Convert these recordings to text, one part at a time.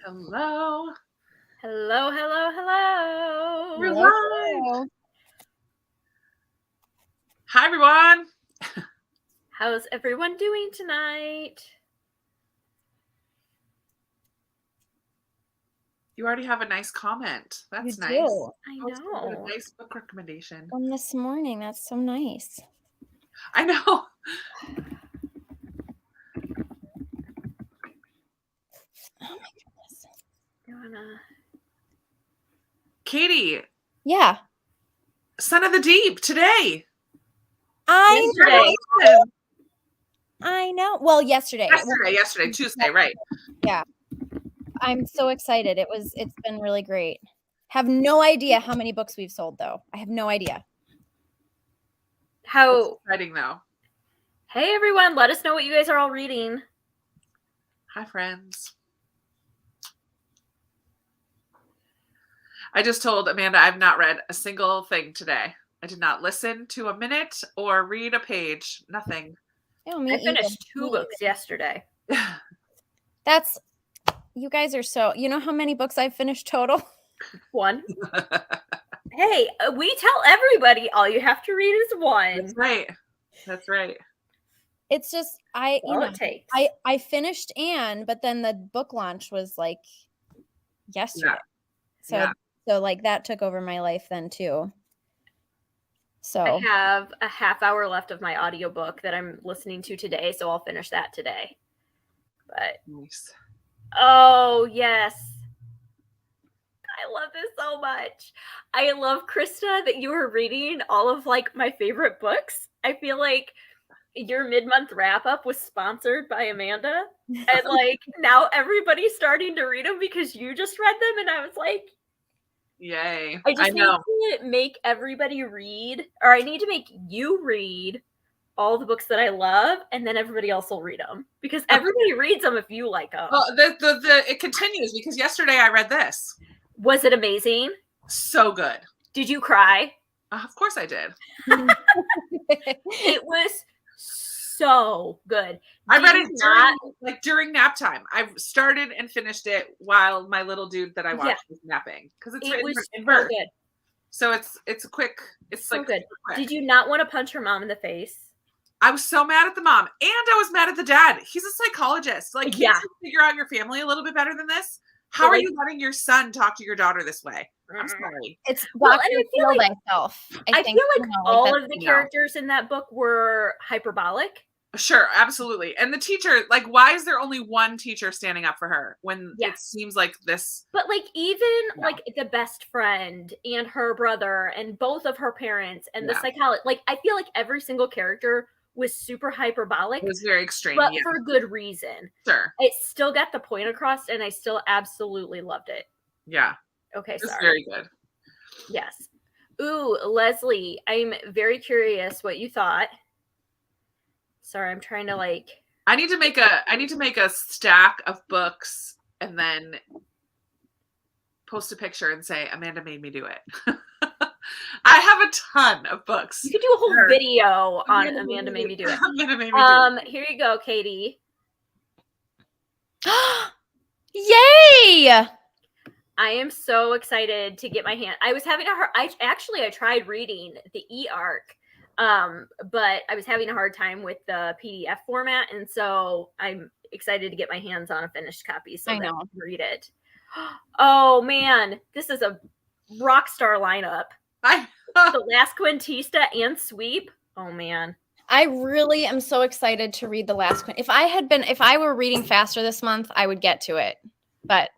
Hello. Hello, hello, hello. We're Hello, live. hello. Hi, everyone. How's everyone doing tonight? You already have a nice comment. That's You nice. do. I Let's go with know. a nice book recommendation. From this morning. That's so nice. I know. Oh my goodness. You wanna... Katie, Yeah. Son of the Deep today. Yesterday. I know. Well, yesterday, Tuesday, right? Yeah. I'm so excited. It's been really great. Have no idea how many books we've sold though. I have no idea. That's exciting though. Hey everyone, let us know what you guys are all reading. Hi, friends. I just told Amanda I've not read a single thing today. I did not listen to a minute or read a page. Nothing. Oh, me I finished either. 2 books yesterday. That's you guys are so. You know how many books I've finished total? 1. Hey, we tell everybody all you have to read is 1. That's right. That's right. It's just It takes. I finished Anne, but then the book launch was like yesterday. Yeah. So like that took over my life then too. So I have a half hour left of my audiobook that I'm listening to today, so I'll finish that today. But Nice. oh, yes. I love this so much. I love, Krista, that you were reading all of like my favorite books. I feel like your mid-month wrap-up was sponsored by Amanda. And like now everybody's starting to read them because you just read them. And I was like, yay. I just know. need to make everybody read, or I need to make you read all the books that I love, and then everybody else will read them because everybody reads them if you like them. Well, it continues because yesterday I read this. Was it amazing? So good. Did you cry? Of course I did. It was so good. I read it during nap time. I started and finished it while my little dude that I watched was napping because it's written in verse. Good. So it's a quick. It's so like good. Quick. Did you not want to punch her mom in the face? I was so mad at the mom, and I was mad at the dad. He's a psychologist. Like, can't you figure out your family a little bit better than this? How are you letting your son talk to your daughter this way? I'm sorry. It's and I feel like myself. I feel like all of the characters in that book were hyperbolic. Sure, absolutely. And the teacher, like, why is there only one teacher standing up for her when it seems like this? But like even like the best friend and her brother and both of her parents and the psychologist, like I feel like every single character was super hyperbolic. It was very extreme, but for good reason. Sure. It still got the point across, and I still absolutely loved it. Yeah. Okay, it's sorry. Very good. Yes. Ooh, Leslie, I'm very curious what you thought. Sorry, I'm trying to like. I need to make a stack of books and then post a picture and say Amanda made me do it. I have a ton of books. You could do a whole video on Amanda made me do it. Amanda made me do it. Here you go, Katie. Yay! I am so excited to get my hand. I was having a hard. I tried reading the e-arc, but I was having a hard time with the PDF format, and so I'm excited to get my hands on a finished copy so that I can read it. Oh man, this is a rock star lineup. The Last Quintista and Sweep. Oh man. I really am so excited to read The Last Quint. If I were reading faster this month, I would get to it. But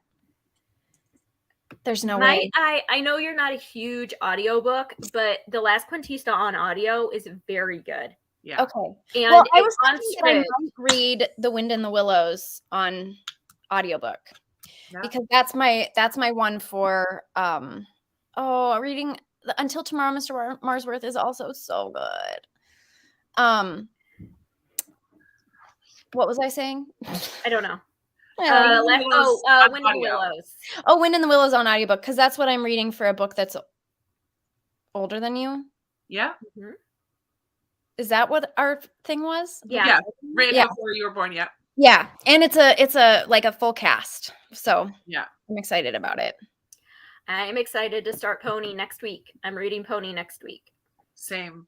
there's no way. I know you're not a huge audiobook, but The Last Quintista on audio is very good. Yeah. Okay. And well, I was thinking that I might read The Wind in the Willows on audiobook. Yeah. Because that's my one for reading Until Tomorrow, Mr. Marsworth is also so good. What was I saying? I don't know. Wind in the Willows. Oh, Wind in the Willows on audiobook, because that's what I'm reading for a book that's older than you. Yeah. Mm-hmm. Is that what our thing was? Yeah. Right before you were born. Yeah. Yeah, and it's a like a full cast, so Yeah, I'm excited about it. I'm excited to start Pony next week. I'm reading Pony next week. same.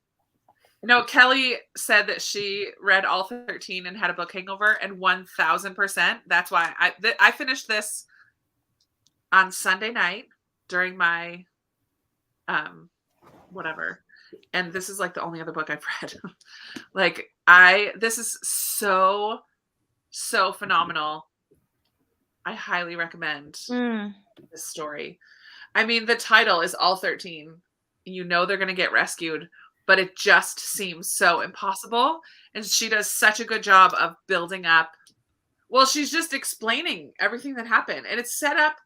No, Kelly said that she read all 13 and had a book hangover, and 1000%. That's why I finished this on Sunday night during my whatever. And this is like the only other book I've read. Like this is so phenomenal. I highly recommend this story. I mean, the title is All 13. You know they're going to get rescued, but it just seems so impossible. And she does such a good job of building up. Well, she's just explaining everything that happened. And it's set up.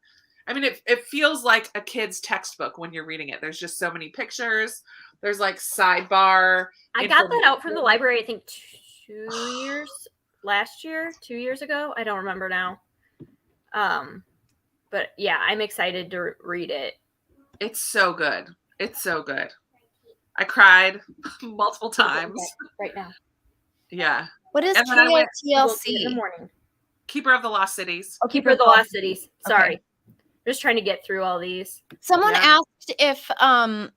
I mean, it feels like a kid's textbok when you're reading it. There's just so many pictures. There's like sidebar. I got that out from the library, I think 2 years last year, 2 years ago. I don't remember now. But yeah, I'm excited to read it. It's so good. It's so good. I cried multiple times. Right now. Yeah. What is TLC? In the morning. Keeper of the Lost Cities. Oh, Keeper of the Lost Cities. Sorry. Okay. Just trying to get through all these. Someone asked if the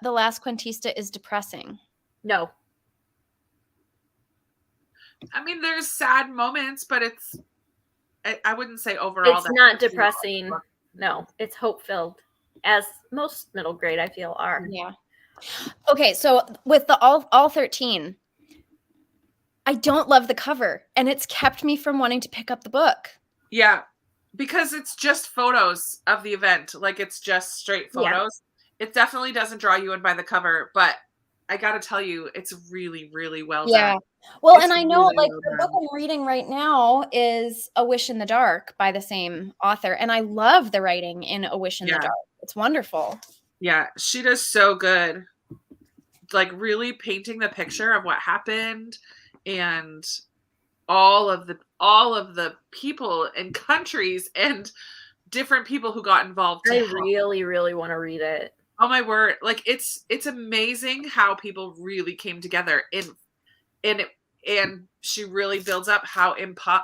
Last Quintista is depressing. No. I mean, there's sad moments, but I wouldn't say overall. It's not depressing. No, it's hope-filled, as most middle grade, I feel, are. Yeah. Okay, so with the all 13, I don't love the cover, and it's kept me from wanting to pick up the book. Yeah, because it's just photos of the event. Like, it's just straight photos. Yeah. It definitely doesn't draw you in by the cover, but I got to tell you, it's really, really well done. Well, and I know, like, the book I'm reading right now is A Wish in the Dark by the same author, and I love the writing in A Wish in the Dark. It's wonderful. Yeah, she does so good. Like, really painting the picture of what happened and all of the people and countries and different people who got involved. I really, really want to read it. Oh my word. Like, it's amazing how people really came together and she really builds up how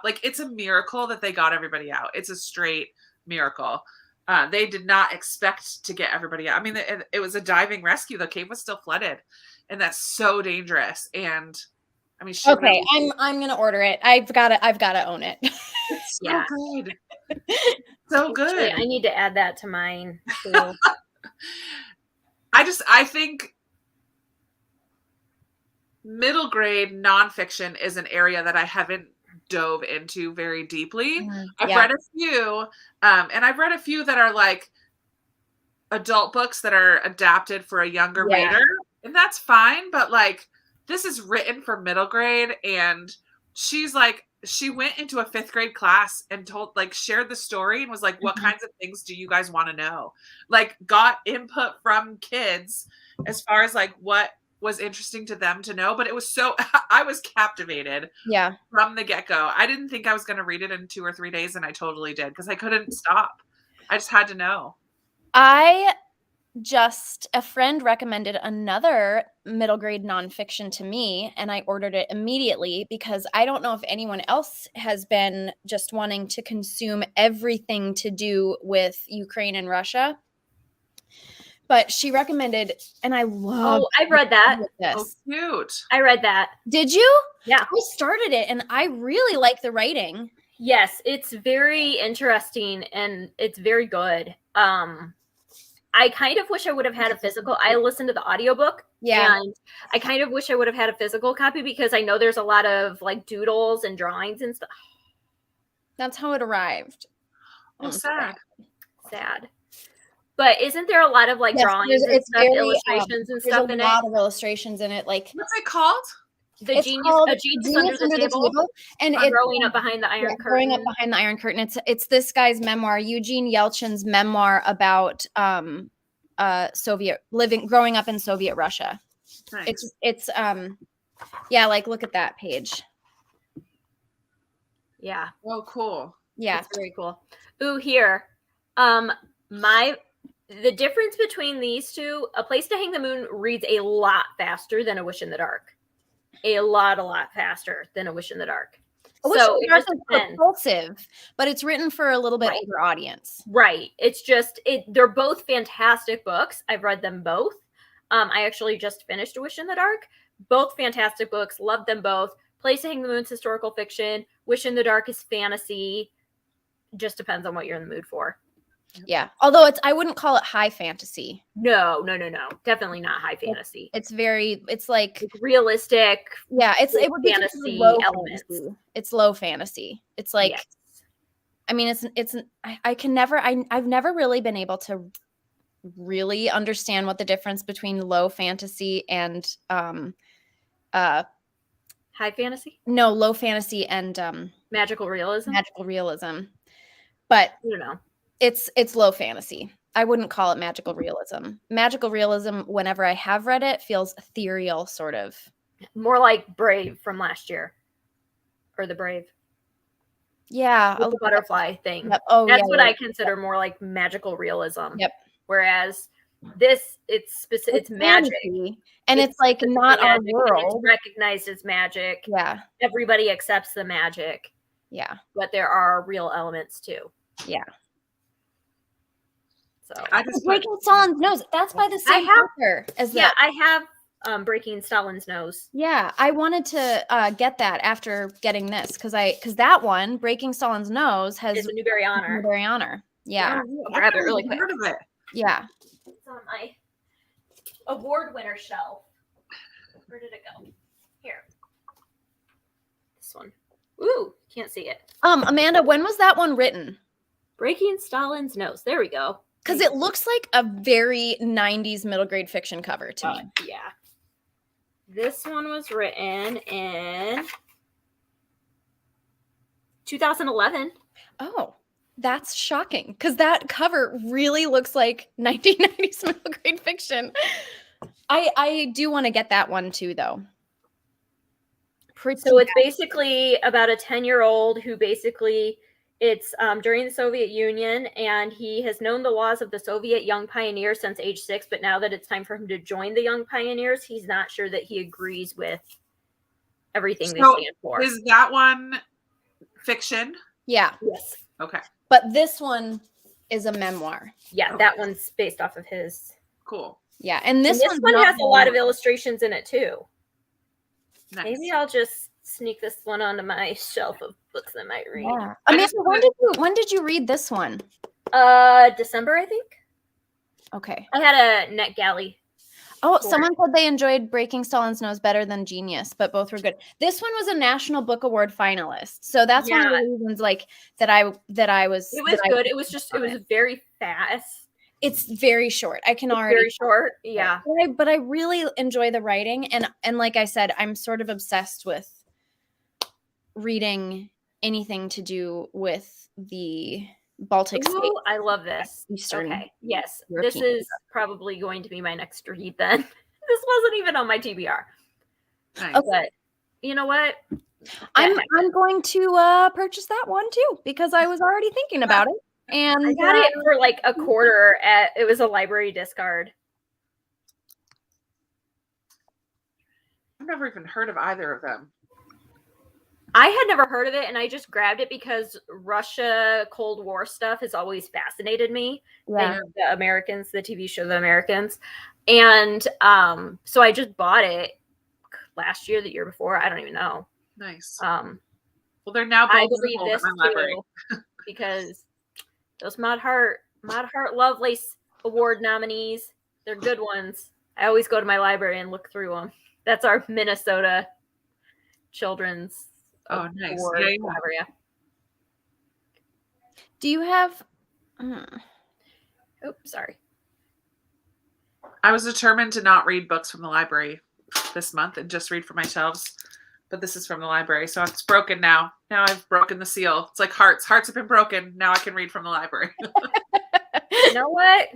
like, it's a miracle that they got everybody out. It's a straight miracle. They did not expect to get everybody out. I mean, it was a diving rescue. The cave was still flooded, and that's so dangerous. And I mean, I'm gonna order it. I've got to own it. It's so good. So good. I need to add that to mine too. I think middle grade nonfiction is an area that I haven't dove into very deeply. I've read a few, and I've read a few that are like adult books that are adapted for a younger reader, and that's fine. But like, this is written for middle grade, and she's like, she went into a 5th grade class and shared the story and was like, what kinds of things do you guys want to know? Like, got input from kids as far as like what was interesting to them to know. But it was I was captivated from the get-go. I didn't think I was going to read it in 2 or 3 days, and I totally did, because I couldn't stop. I just had to know. A friend recommended another middle grade nonfiction to me, and I ordered it immediately because I don't know if anyone else has been just wanting to consume everything to do with Ukraine and Russia. But she recommended, and I love. Oh, I've read that. Oh, cute. I read that. Did you? Yeah. I started it, and I really like the writing. Yes, it's very interesting, and it's very good. I kind of wish I would have had a physical. I listened to the audiobook. Yeah. And I kind of wish I would have had a physical copy, because I know there's a lot of like doodles and drawings and stuff. That's how it arrived. Oh, sad. Sad. But isn't there a lot of like drawings and stuff, illustrations and stuff in it? There's a lot of illustrations in it. Like, what's it called? A Genius Under the Table. And it's Growing Up Behind the Iron Curtain. Growing Up Behind the Iron Curtain. It's this guy's memoir, Eugene Yelchin's memoir about growing up in Soviet Russia. Nice. It's like, look at that page. Yeah. Oh, cool. Yeah. It's very cool. Ooh, here. The difference between these two, A Place to Hang the Moon reads a lot faster than A Wish in the Dark. A lot faster than A Wish in the Dark. A Wish So in it the Dark just is depends. propulsive, but it's written for a little bit Right. older audience. Right. It's just they're both fantastic books. I've read them both. I actually just finished A Wish in the Dark. Both fantastic books. Loved them both. Place to Hang the Moon's historical fiction. Wish in the Dark is fantasy. Just depends on what you're in the mood for. Yeah. Although I wouldn't call it high fantasy. No. Definitely not high fantasy. It's like realistic. Yeah, it would be fantasy low elements. fantasy. It's low fantasy. It's like, Yes. I mean, I've never really been able to really understand what the difference between low fantasy and high fantasy. No, low fantasy and magical realism. But you know, it's low fantasy. I wouldn't call it magical realism. Magical realism, whenever I have read it, feels ethereal, sort of. More like Brave from last year, or The Brave. Yeah, with the butterfly thing. Yep. Oh, that's yeah, what yeah, I consider more like magical realism. Yep. Whereas this, it's specific. It's magic, fantasy, and it's like not our world. It's recognized as magic. Yeah. Everybody accepts the magic. Yeah. But there are real elements too. Yeah. So I just Breaking Stalin's Nose. That's by the same author as yeah, I have Breaking Stalin's Nose. Yeah, I wanted to get that after getting this because that one, Breaking Stalin's Nose, has a Newbery Honor. Newbery Honor. Yeah. I'll grab it really quick. Heard of it. Yeah. It's on my award winner shelf. Where did it go? Here. This one. Ooh, can't see it. Amanda, when was that one written? Breaking Stalin's Nose. There we go. Because it looks like a very 90s middle grade fiction cover to me. Yeah. This one was written in 2011. Oh, that's shocking. Because that cover really looks like 1990s middle grade fiction. I do want to get that one too, though. So it's basically about a 10-year-old who basically... It's during the Soviet Union, and he has known the laws of the Soviet Young Pioneers since age 6, but now that it's time for him to join the Young Pioneers, he's not sure that he agrees with everything they stand for. Is that one fiction? Yeah. Yes. Okay. But this one is a memoir. Yeah, okay. That one's based off of his. Cool. Yeah, and this one has a lot of illustrations in it, too. Nice. Maybe I'll just sneak this one onto my shelf of books I might read. Yeah. Amanda, when did you read this one? December, I think. Okay. I had a NetGalley. Oh, someone said they enjoyed Breaking Stalin's Nose better than Genius, but both were good. This one was a National Book Award finalist, so that's one of the reasons, like that I was. It was good. It was just. It was very fast. It's very short. I can already very short. Yeah. But I really enjoy the writing, and like I said, I'm sort of obsessed with reading anything to do with the Baltic states. I love this. Eastern. Okay. Yes. European. This is probably going to be my next read then. This wasn't even on my TBR. Nice. Okay. But you know what? I'm going to purchase that one too because I was already thinking about it. And I got it for like a quarter it was a library discard. I've never even heard of either of them. I had never heard of it, and I just grabbed it because Russia Cold War stuff has always fascinated me. Yeah. The Americans, the TV show The Americans. And so I just bought it last year, the year before. I don't even know. Nice. Well, they're now both I believe in this my library. too, because those Mod Heart Lovelace Award nominees, they're good ones. I always go to my library and look through them. That's our Minnesota children's. Oh, nice. Yeah. Do you have... Oops, sorry. I was determined to not read books from the library this month and just read from my shelves. But this is from the library, so it's broken now. Now I've broken the seal. It's like hearts. Hearts have been broken. Now I can read from the library. You know what?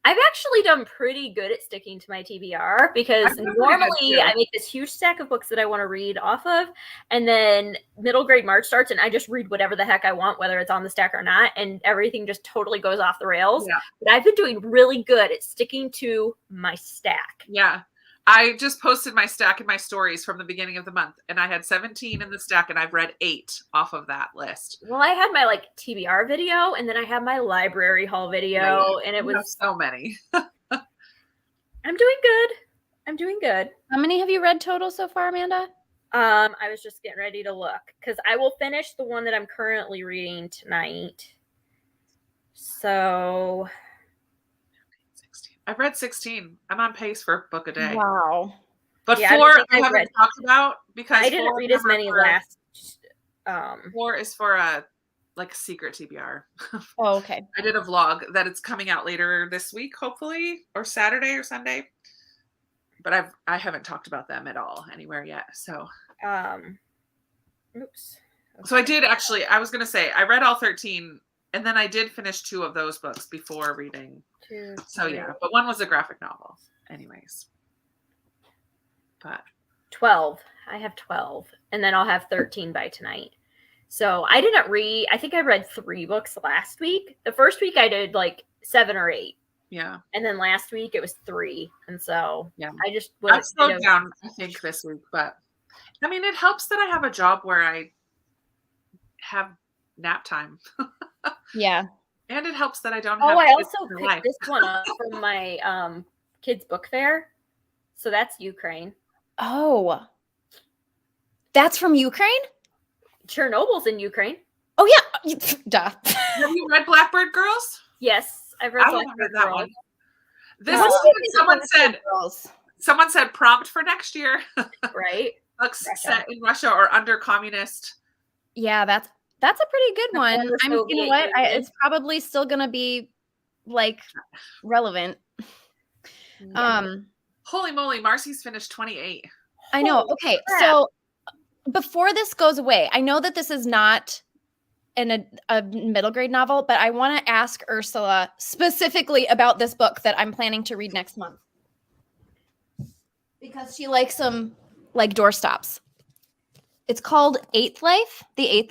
I've actually done pretty good at sticking to my TBR because normally I make this huge stack of books that I want to read off of, and then middle grade March starts and I just read whatever the heck I want, whether it's on the stack or not, and everything just totally goes off the rails. Yeah. But I've been doing really good at sticking to my stack. Yeah. I just posted my stack in my stories from the beginning of the month, and I had 17 in the stack, and I've read 8 off of that list. Well, I had my like TBR video, and then I had my library haul video, and it was so many. I'm doing good. I'm doing good. How many have you read total so far, Amanda? I was just getting ready to look because I will finish the one that I'm currently reading tonight. So 16. I've read 16. I'm on pace for a book a day. Wow. But Yeah, 4 I haven't talked about because I didn't read as many last. 4 is for a secret TBR. Oh, okay. I did a vlog that it's coming out later this week, hopefully, or Saturday or Sunday. But I haven't talked about them at all anywhere yet. So oops. Okay. So I did actually, I was gonna say I read all 13, and then I did finish 2 of those books before reading. 2, so yeah, but one was a graphic novel. Anyways. But 12. I have 12. And then I'll have 13 by tonight. So I didn't read, I think I read 3 books last week. The first week I did like 7 or 8. Yeah. And then last week it was 3. And so yeah, I just I've slowed down, I think, this week. But I mean, it helps that I have a job where I have nap time. Yeah. And it helps that I don't have I kids also in picked life. this one up from my kids' book fair. So that's Ukraine. Oh. That's from Ukraine? Chernobyl's in Ukraine. Oh, yeah. Duh. Have you read Blackbird Girls? Yes, I've read I haven't read that one. This What is do you what think someone about said. Girls? Someone said prompt for next year. Right? Books Russia. set in Russia or under communist. Yeah, that's a pretty good one. Former You know Soviet what? Union. It's probably still gonna be like relevant. Yeah. Holy moly, Marcy's finished 28. I know. Holy Okay, crap. so before this goes away, I know that this is not a middle grade novel, but I want to ask Ursula specifically about this book that I'm planning to read next month because she likes them like doorstops. It's called The Eighth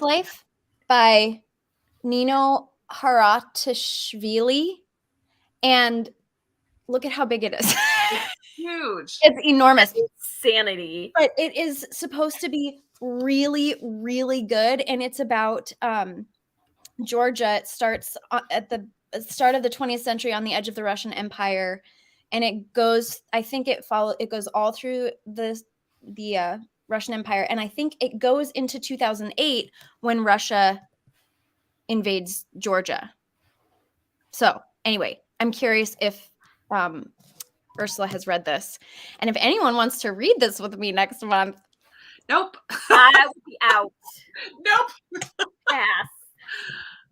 Life by Nino Haratashvili. And look at how big it is. Huge. It's enormous. Insanity. But it is supposed to be really, really good. And it's about Georgia. It starts at the start of the 20th century on the edge of the Russian Empire. And it goes, I think it goes all through the Russian Empire. And I think it goes into 2008 when Russia invades Georgia. So anyway, I'm curious if Ursula has read this. And if anyone wants to read this with me next month. Nope. I would be out. Nope. Pass.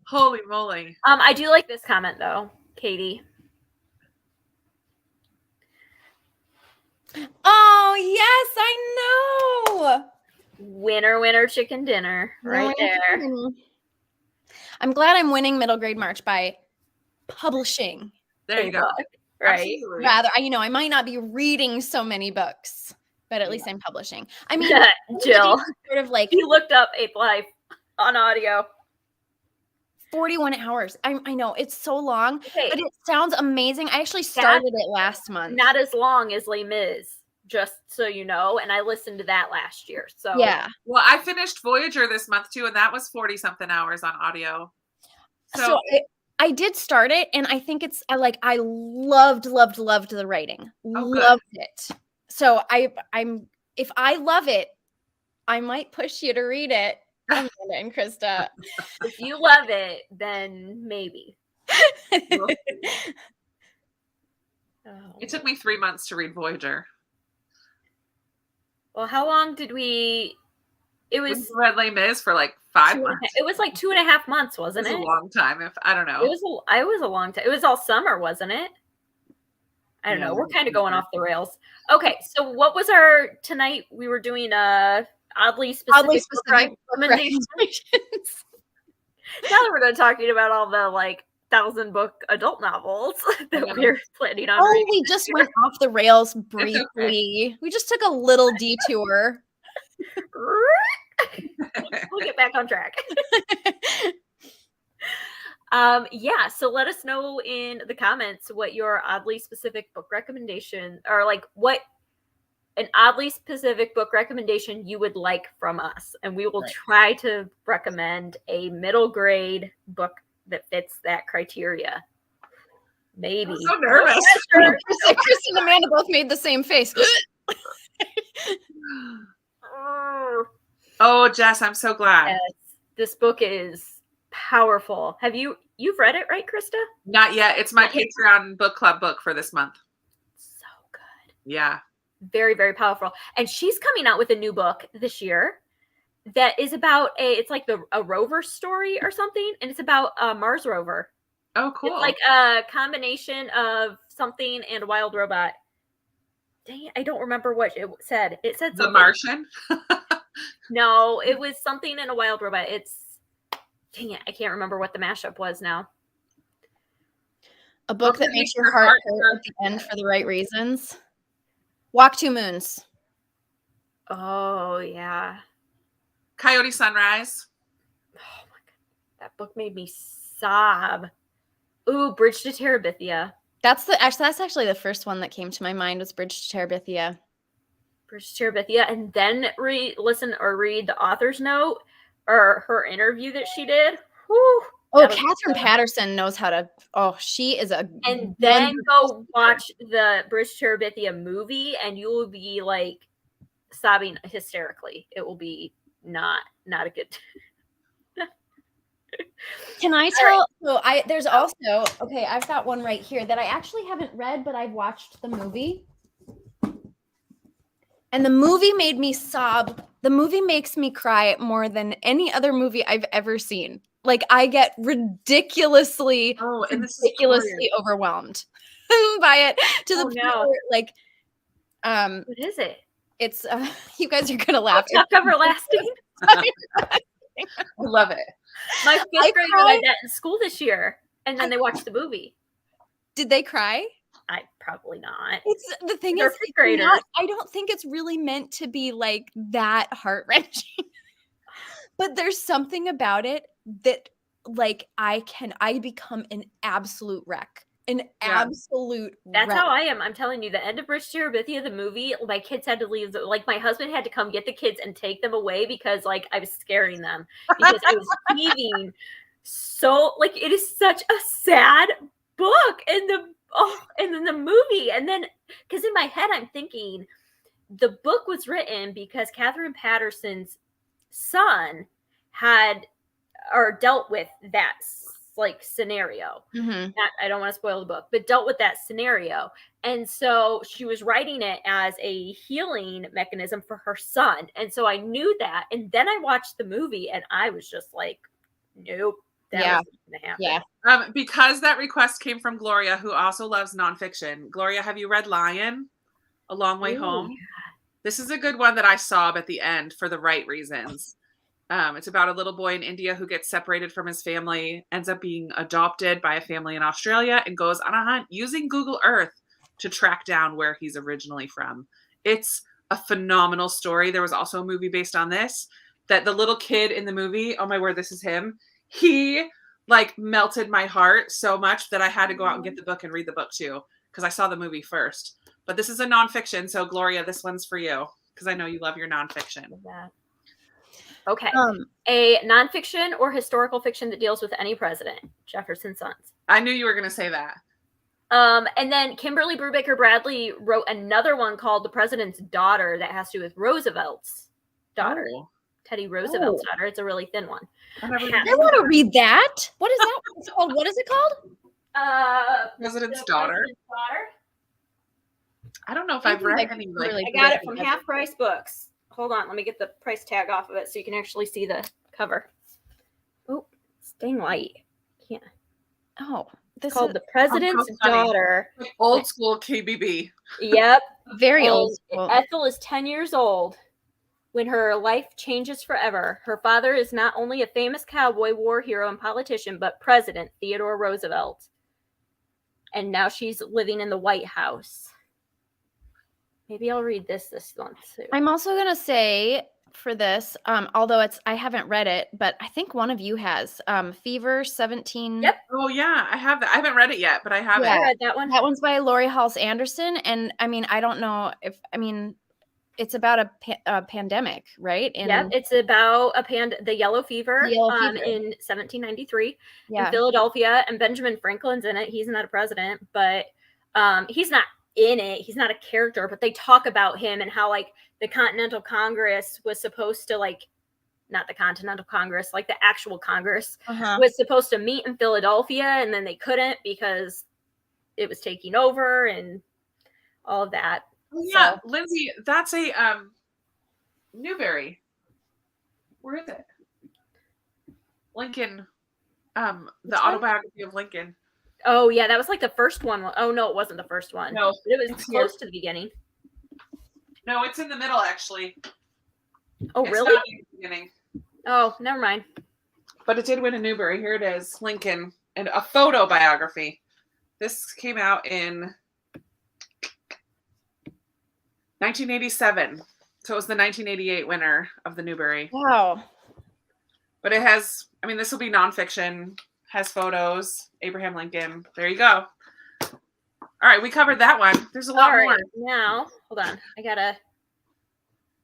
Holy moly. I do like this comment though, Katie. Oh, yes, I know. Winner, winner, chicken dinner. Right there. I'm glad I'm winning middle grade March by publishing. There you go. Right. Absolutely. Rather, I might not be reading so many books, but at least I'm publishing. I mean, Jill, sort of like you looked up Eighth Life on audio. 41 hours. I know it's so long, Okay. but it sounds amazing. I actually started it last month. Not as long as Les Mis, just so you know. And I listened to that last year. So yeah. Well, I finished Voyager this month too, and that was 40 something hours on audio. So I did start it, and I think it's I loved the writing. Loved it. So I'm if I love it, I might push you to read it, Amanda and Krista. if you love it, then maybe. It took me 3 months to read Voyager. Well, how long did we? It was We read Les Mis for like 5 months. It was like 2.5 months, wasn't it? It was a long time. If I don't know. It was a long time. It was all summer, wasn't it? I don't know. We're kind of going off the rails. Okay, so what was our tonight? We were doing oddly specific recommendations. Now that we're done talking about all the 1,000 book adult novels that we're planning on reading. We just went off the rails briefly. Okay. We just took a little detour. We'll get back on track. Yeah, so let us know in the comments what your oddly specific book recommendation or what an oddly specific book recommendation you would like from us, and we will try to recommend a middle grade book that fits that criteria. Maybe. I'm so nervous. Chris and Amanda both made the same face. Oh, Jess, I'm so glad. Yes, this book is powerful. You've read it, right, Krista? Not yet. It's my Patreon book club book for this month. So good. Yeah. Very, very powerful. And she's coming out with a new book this year that is about it's like a rover story or something, and it's about a Mars rover. Oh, cool. It's like a combination of something and a wild robot. Dang it, I don't remember what it said. It said something. The Martian? No, it was something in a wild robot. Dang it, I can't remember what the mashup was now. A book that makes your heart hurt at the end for the right reasons. Walk Two Moons. Oh, yeah. Coyote Sunrise. Oh, my God. That book made me sob. Ooh, Bridge to Terabithia. That's actually the first one that came to my mind was Bridge to Terabithia. Bridge to Terabithia, and then read the author's note or her interview that she did. Whew, oh, Catherine Patterson knows how to. Oh, she is a. And then go watch the Bridge to Terabithia movie, and you will be like sobbing hysterically. It will be not a good. Can I tell? Right. So there's also I've got one right here that I actually haven't read, but I've watched the movie. And the movie made me sob. The movie makes me cry more than any other movie I've ever seen. Like I get ridiculously overwhelmed by it to the point where, like, what is it? It's you guys are gonna laugh. Chuck Everlasting. I love it. My fifth grader read that in school this year, and then they watched the movie. Did they cry? I probably not. It's the thing is, I don't think it's really meant to be like that heart wrenching. But there's something about it that, like, I become an absolute wreck. Absolute That's wreck. how I am. I'm telling you, the end of Bridge to Terabithia, the movie, my kids had to leave. Like, my husband had to come get the kids and take them away because, like, I was scaring them because I was heaving. So, like, it is such a sad book, and then the movie, and then because in my head I'm thinking the book was written because Catherine Patterson's son had or dealt with that like scenario. Mm-hmm. I don't want to spoil the book, but dealt with that scenario, and so she was writing it as a healing mechanism for her son, and so I knew that, and then I watched the movie, and I was just like, nope. That wasn't gonna happen. Yeah. Because that request came from Gloria, who also loves nonfiction. Gloria, have you read Lion? A Long Way Home? Yeah. This is a good one that I sob at the end for the right reasons. It's about a little boy in India who gets separated from his family, ends up being adopted by a family in Australia, and goes on a hunt using Google Earth to track down where he's originally from. It's a phenomenal story. There was also a movie based on this, that the little kid in the movie, oh my word, this is him. He like melted my heart so much that I had to go out and get the book and read the book too, because I saw the movie first. But this is a nonfiction, so Gloria, this one's for you because I know you love your nonfiction. Okay. A nonfiction or historical fiction that deals with any president. Jefferson's Sons. I knew you were going to say that. And then Kimberly Brubaker Bradley wrote another one called The President's Daughter that has to do with Roosevelt's daughter. Oh. Teddy Roosevelt's daughter. It's a really thin one. I want to read that. What is that? It's called? What is it called? President's Daughter. I don't know if I've read any. I got it from Half Price Books. Hold on, let me get the price tag off of it so you can actually see the cover. Oh, it's dang light. Can't. Oh, this is called The President's Daughter. Old school KBB. Yep. Very old school. Ethel is 10 years old when her life changes forever. Her father is not only a famous cowboy, war hero, and politician, but President Theodore Roosevelt. And now she's living in the White House. Maybe I'll read this one too. I'm also going to say for this, although I haven't read it, but I think one of you has, Fever 17. Yep. Oh yeah, I have that. I haven't read it yet, but I have it. I read that one. That one's by Lori Halse Anderson. And I mean, I don't know if, a pandemic, right? Yep, it's about the yellow fever, The yellow fever. in 1793 Yeah. in Philadelphia, and Benjamin Franklin's in it. He's not a president, but he's not in it. He's not a character, but they talk about him and how like the Continental Congress was supposed to like, not the Continental Congress, like the actual Congress was supposed to meet in Philadelphia, and then they couldn't because it was taking over and all of that. Yeah, so. Lindsay, that's a Newbery. Where is it? Lincoln. The autobiography of Lincoln. Oh yeah, that was like the first one. Oh no, it wasn't the first one. No, it was close to the beginning. No, it's in the middle actually. Oh it's really? Not in the beginning. Oh, never mind. But it did win a Newbery. Here it is, Lincoln, and a photo biography. This came out in 1987. So it was the 1988 winner of the Newbery. Wow. But it has, I mean, this will be nonfiction, has photos, Abraham Lincoln. There you go. All right, we covered that one. There's a lot more. Now, hold on. I got to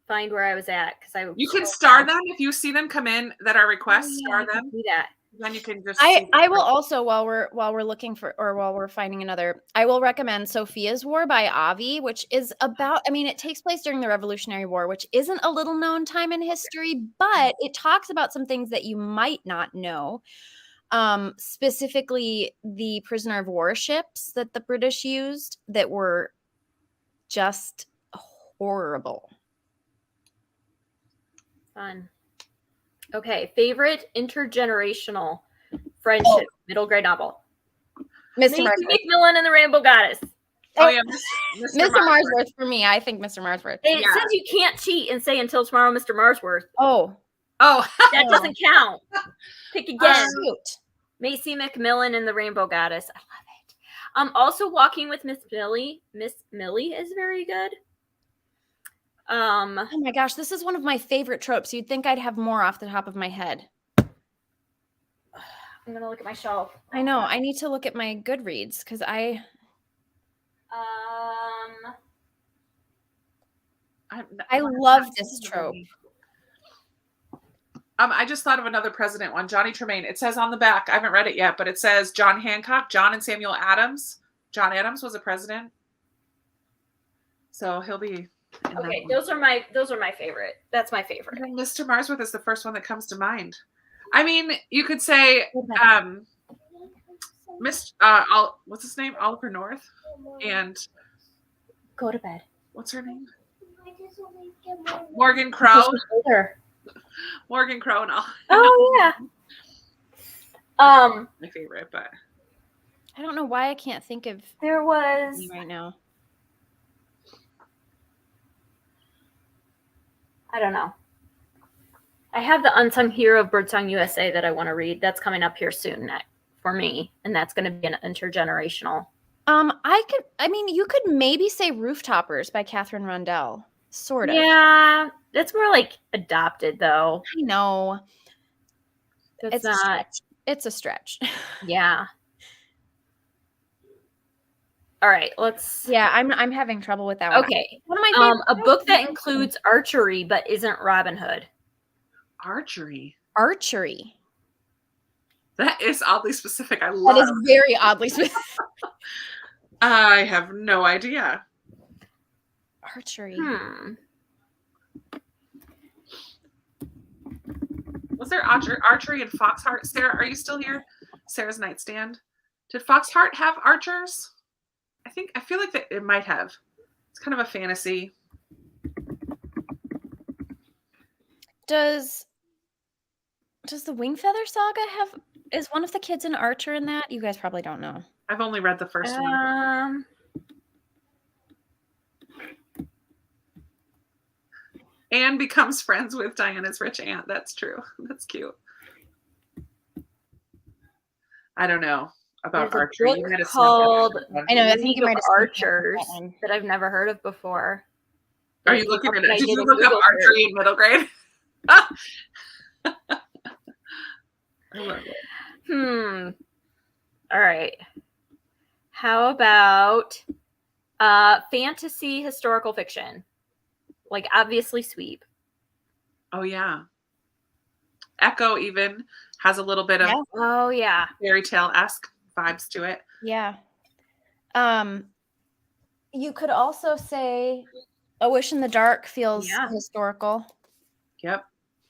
find where I was at. You can star them if you see them come in that are requests, star them. Do that. Then you can just I will also, while we're looking for, or while we're finding another, I will recommend Sophia's War by Avi, which is about, I mean, it takes place during the Revolutionary War, which isn't a little known time in history, but it talks about some things that you might not know. Specifically the prisoner of war ships that the British used that were just horrible. Fun. Okay, favorite intergenerational friendship middle grade novel. Mr. McMillan and the Rainbow Goddess. Oh yeah, Mr. Marsworth for me. I think Mr. Marsworth. It says you can't cheat and say until tomorrow, Mr. Marsworth. Oh, that doesn't count. Pick again. Shoot. Macy McMillan and the Rainbow Goddess. I love it. Also Walking with Miss Millie. Miss Millie is very good. Oh my gosh, this is one of my favorite tropes. You'd think I'd have more off the top of my head. I'm gonna look at my shelf. I know. I need to look at my Goodreads because I love this trope. I just thought of another president one, Johnny Tremaine. It says on the back, I haven't read it yet, but it says John Hancock, John and Samuel Adams. John Adams was a president. So he'll be okay, those are my favorite. That's my favorite. Mr. Marsworth is the first one that comes to mind. I mean, you could say what's his name? Oliver North and go to bed. What's her name? Morgan Crow. Morgan Crow and all. Oh yeah. My favorite, but I don't know why I can't think of there was right now. I don't know. I have the Unsung Hero of Birdsong USA that I want to read. That's coming up here soon for me, and that's going to be an intergenerational. You could maybe say Rooftoppers by Catherine Rundell. Sort of. Yeah, that's more like adopted, though. I know. It's not. It's a stretch. Yeah. All right, let's. Yeah, I'm having trouble with that one. Okay. One of my a book that includes archery but isn't Robin Hood. Archery. That is oddly specific. I love. That is very oddly specific. I have no idea. Archery. Was there archery in Foxheart? Sarah, are you still here? Sarah's nightstand. Did Foxheart have archers? I feel like that it might have. It's kind of a fantasy. Does the Wingfeather Saga is one of the kids an archer in that? You guys probably don't know. I've only read the first one. Anne becomes friends with Diana's rich aunt. That's true. That's cute. I don't know about archery. Called I know. I think you might have Archers that I've never heard of before. Are you looking at it? Did you look up archery in middle grade? I love it. All right. How about fantasy historical fiction? Like obviously Sweep. Oh yeah. Echo even has a little bit of Oh yeah. fairy tale-esque vibes to it. Yeah. You could also say A Wish in the Dark feels historical. Yep.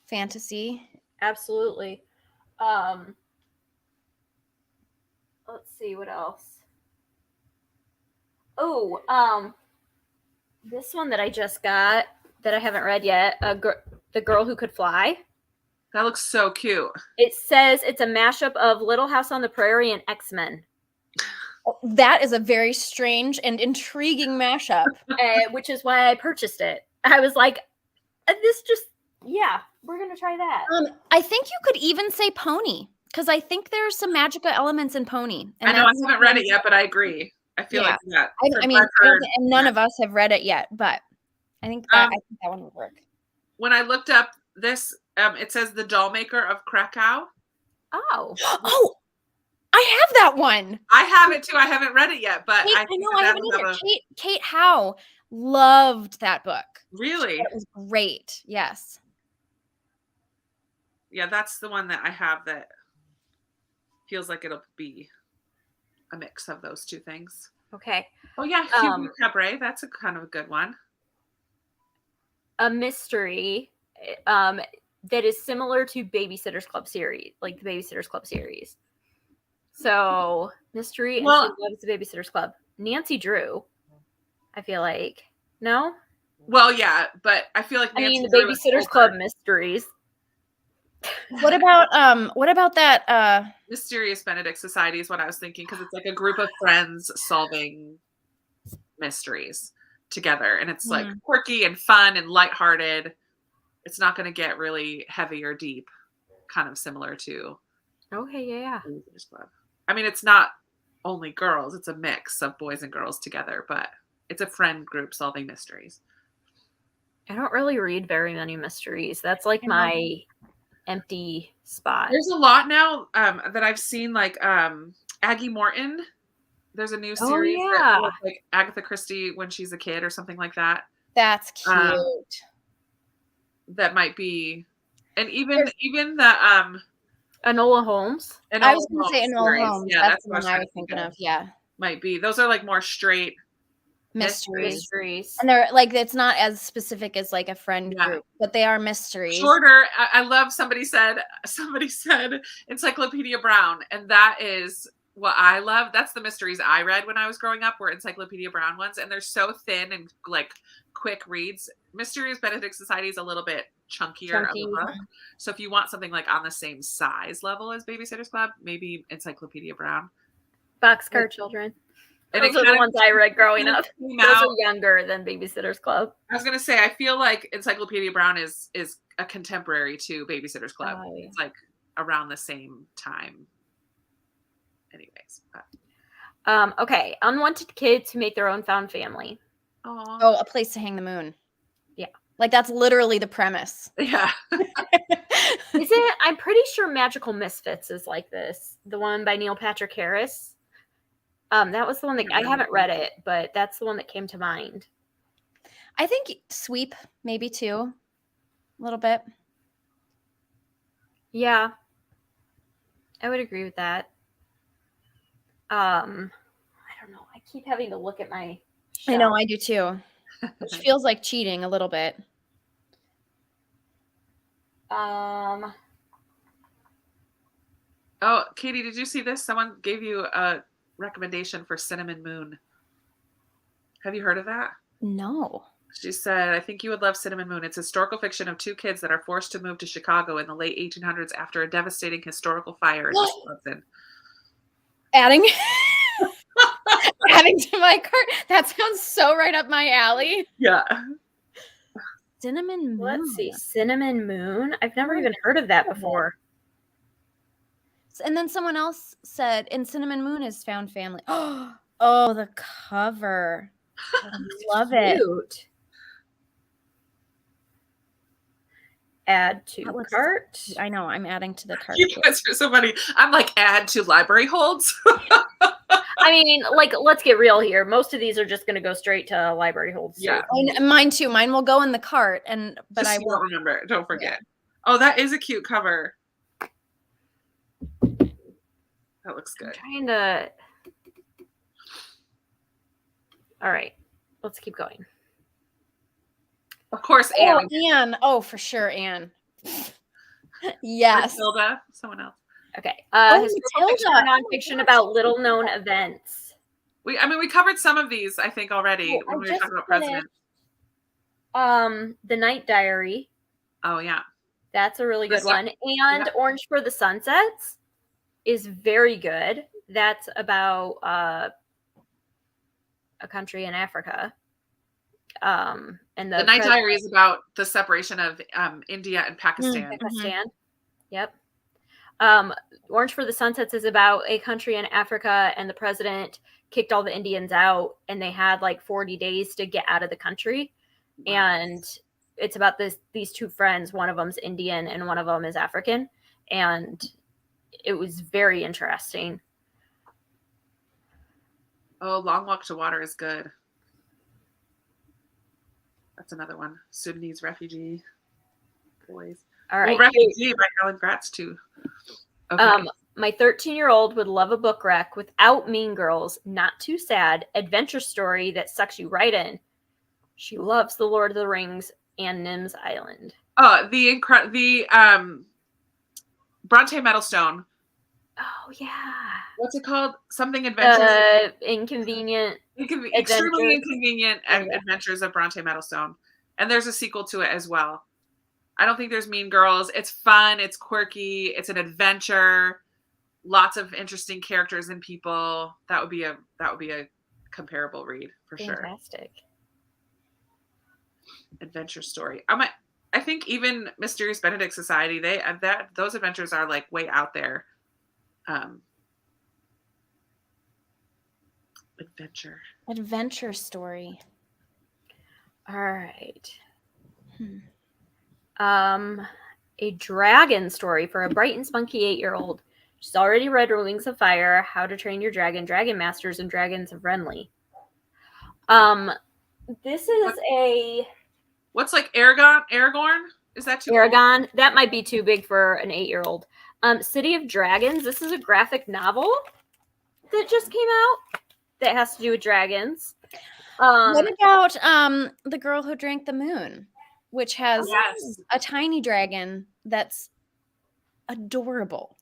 Fantasy. Absolutely. Let's see what else. Oh, this one that I just got that I haven't read yet, The Girl Who Could Fly. That looks so cute. It says it's a mashup of Little House on the Prairie and X-Men. That is a very strange and intriguing mashup. Which is why I purchased it. I was like, we're going to try that. I think you could even say Pony, because I think there's some magical elements in Pony. And I know I haven't read it yet, but I agree. I feel like that. I mean, and none of us have read it yet, but I think that one would work. When I looked up this, it says The Doll Maker of Krakow. Oh. Oh, I have that one. I have it too. I haven't read it yet, but I haven't either. Kate Howe loved that book. Really? It was great. Yes. Yeah, that's the one that I have that feels like it'll be a mix of those two things. Okay. Oh yeah, Hugo Cabret. That's a kind of a good one. A mystery that is similar to Babysitter's Club series, like the Babysitter's Club series. So mystery and she loves the Babysitter's Club. Nancy Drew, I feel like. No? Well, yeah, but I feel like Nancy the Drew Babysitter's Club mysteries. What about that Mysterious Benedict Society is what I was thinking, because it's like a group of friends solving mysteries together, and it's like quirky and fun and lighthearted. It's not going to get really heavy or deep, kind of similar to Babysitter's Club. I mean, it's not only girls, it's a mix of boys and girls together, but it's a friend group solving mysteries. I don't really read very many mysteries. That's like my empty spot. There's a lot now that I've seen, like Aggie Morton. There's a new series that looks like Agatha Christie when she's a kid or something like that. That's cute. That might be, and even the Enola Holmes. I was going to say Enola Holmes. Yeah, that's the one I was thinking of. Yeah, might be. Those are like more straight mysteries, and they're like, it's not as specific as like a friend group, but they are mysteries. Shorter. I love. Somebody said Encyclopedia Brown, and that is what I love. That's the mysteries I read when I was growing up, were Encyclopedia Brown ones, and they're so thin and like quick reads. Mysterious Benedict Society is a little bit chunkier of a book. So if you want something like on the same size level as Babysitter's Club, maybe Encyclopedia Brown. Boxcar Children. And those are the ones I read growing up. Those are younger than Babysitter's Club. I was going to say, I feel like Encyclopedia Brown is a contemporary to Babysitter's Club. It's like around the same time. Anyways. Okay. Unwanted kids who make their own found family. Aww. Oh, A Place to Hang the Moon. Yeah. Like that's literally the premise. Yeah. Is it? I'm pretty sure Magical Misfits is like this. The one by Neil Patrick Harris. That was the one that I haven't read it, but that's the one that came to mind. I think Sweep maybe too, a little bit. Yeah, I would agree with that. I don't know. I keep having to look at my shelf. I know, I do too. Which feels like cheating a little bit. Oh, Katie, did you see this? Someone gave you a recommendation for Cinnamon Moon. Have you heard of that? No. She said, I think you would love Cinnamon Moon. It's historical fiction of two kids that are forced to move to Chicago in the late 1800s after a devastating historical fire in Wisconsin. Adding to my cart. That sounds so right up my alley. Yeah. Cinnamon Moon. Let's see. Cinnamon Moon? I've never even heard of that before. And then someone else said, and Cinnamon Moon is found family. Oh, the cover. I love it. Add to cart. I know. I'm adding to the cart. You guys are so funny. I'm like, add to library holds. I mean, like, let's get real here. Most of these are just going to go straight to library holds. Yeah. And mine too. Mine will go in the cart, but Just I you won't don't remember. Don't forget. Oh, that is a cute cover. That looks I'm good. trying to. All right, let's keep going. Of course, Oh, Anne. Anne. Oh, for sure, Anne. Yes. Matilda. Someone else. Okay. Matilda. Historical fiction or nonfiction about little known events. We covered some of these, I think, already when we were talking about presidents. The Night Diary. Oh yeah. That's a really good one. And Orange for the Sunsets is very good. That's about a country in Africa. And the Night Diary is about the separation of India and Pakistan. Pakistan. Yep. Orange for the Sunsets is about a country in Africa, and the president kicked all the Indians out, and they had like 40 days to get out of the country. Wow. And it's about these two friends. One of them's Indian and one of them is African. And it was very interesting. Oh, Long Walk to Water is good. That's another one. Sudanese refugee boys. All right. Well, Refugee by Alan Gratz too. Okay. My 13-year-old would love a book rec without Mean Girls, not too sad, adventure story that sucks you right in. She loves The Lord of the Rings and Nim's Island. Oh, the Bronte Meadowstone. Oh yeah. What's it called? Something Adventures. Inconvenient. Extremely Inconvenient Adventures of Bronte Meadowstone. And there's a sequel to it as well. I don't think there's Mean Girls. It's fun. It's quirky. It's an adventure. Lots of interesting characters and people. That would be a comparable read for sure. Fantastic. Adventure story. I think even Mysterious Benedict Society, those adventures are like way out there. Adventure story. All right. A dragon story for a bright and spunky 8-year-old. She's already read Wings of Fire, How to Train Your Dragon, Dragon Masters, and Dragons of Renly. This is what's like Aragorn? Is that too Aragon? old? That might be too big for an 8-year-old. City of Dragons. This is a graphic novel that just came out that has to do with dragons. What about The Girl Who Drank the Moon, which has a tiny dragon that's adorable.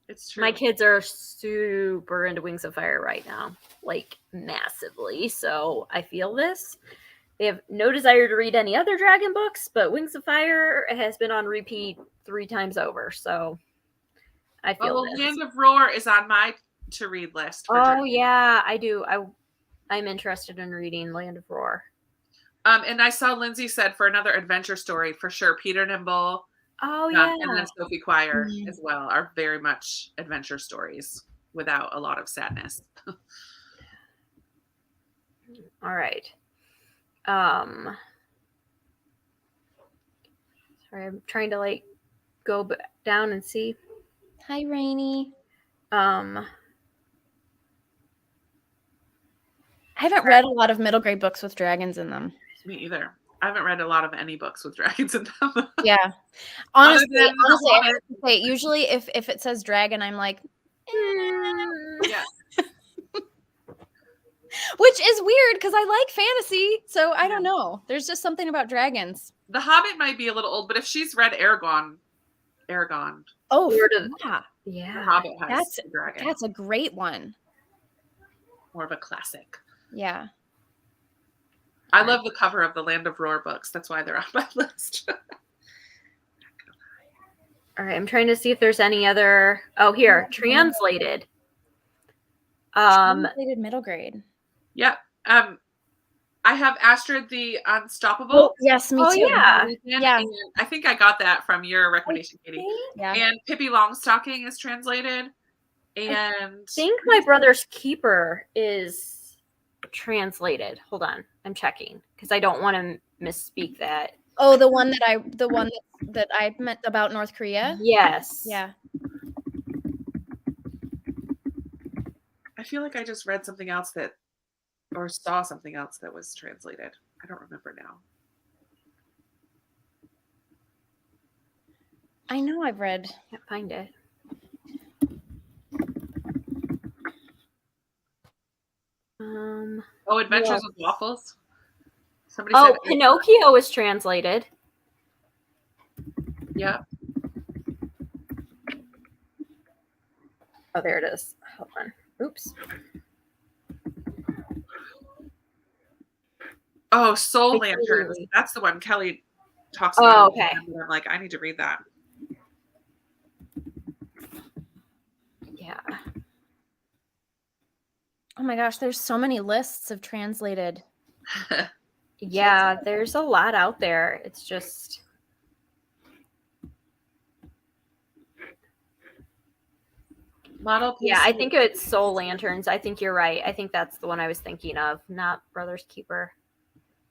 It's true. My kids are super into Wings of Fire right now, like massively. So I feel this. They have no desire to read any other dragon books, but Wings of Fire has been on repeat 3 times over. So I feel this. Land of Roar is on my to-read list. Yeah, I do. I'm interested in reading Land of Roar. And I saw Lindsay said for another adventure story, for sure, Peter Nimble. Oh, yeah. And then Sophie Quire as well are very much adventure stories without a lot of sadness. All right. Sorry, I'm trying to go down and see. Hi, Rainy. I haven't read a lot of middle grade books with dragons in them. Me either. I haven't read a lot of any books with dragons in them. Yeah. Honestly, I have to say, usually if it says dragon, I'm like, yeah. Which is weird because I like fantasy, so I don't know. There's just something about dragons. The Hobbit might be a little old, but if she's read Aragon. Oh, yeah. The Hobbit has a dragon. That's a great one. More of a classic. Yeah. I love the cover of the Land of Roar books. That's why they're on my list. All right, I'm trying to see if there's any other. Oh, here, translated. Translated middle grade. Yeah. I have Astrid the Unstoppable. Oh, yes, me too. Yeah. And I think I got that from your recommendation, Katie. Yeah. And Pippi Longstocking is translated. And I think My Brother's Keeper is translated. Hold on, I'm checking because I don't want to misspeak that. Oh, the one that I meant about North Korea. Yes. Yeah. feel like I just read something else or saw something else that was translated. I don't remember now. I know I've read. Can't find it. Adventures with Waffles. Somebody Oh, said Pinocchio was translated. Yeah. Oh, there it is. Hold on. Oops. Oh, Soul Lanterns. That's the one Kelly talks about. Oh, okay. I'm like, I need to read that. Yeah. Oh my gosh, there's so many lists of translated. Yeah, there's a lot out there. It's just model piece. Yeah, I think it's Soul Lanterns. I think you're right. I think that's the one I was thinking of, not Brother's Keeper.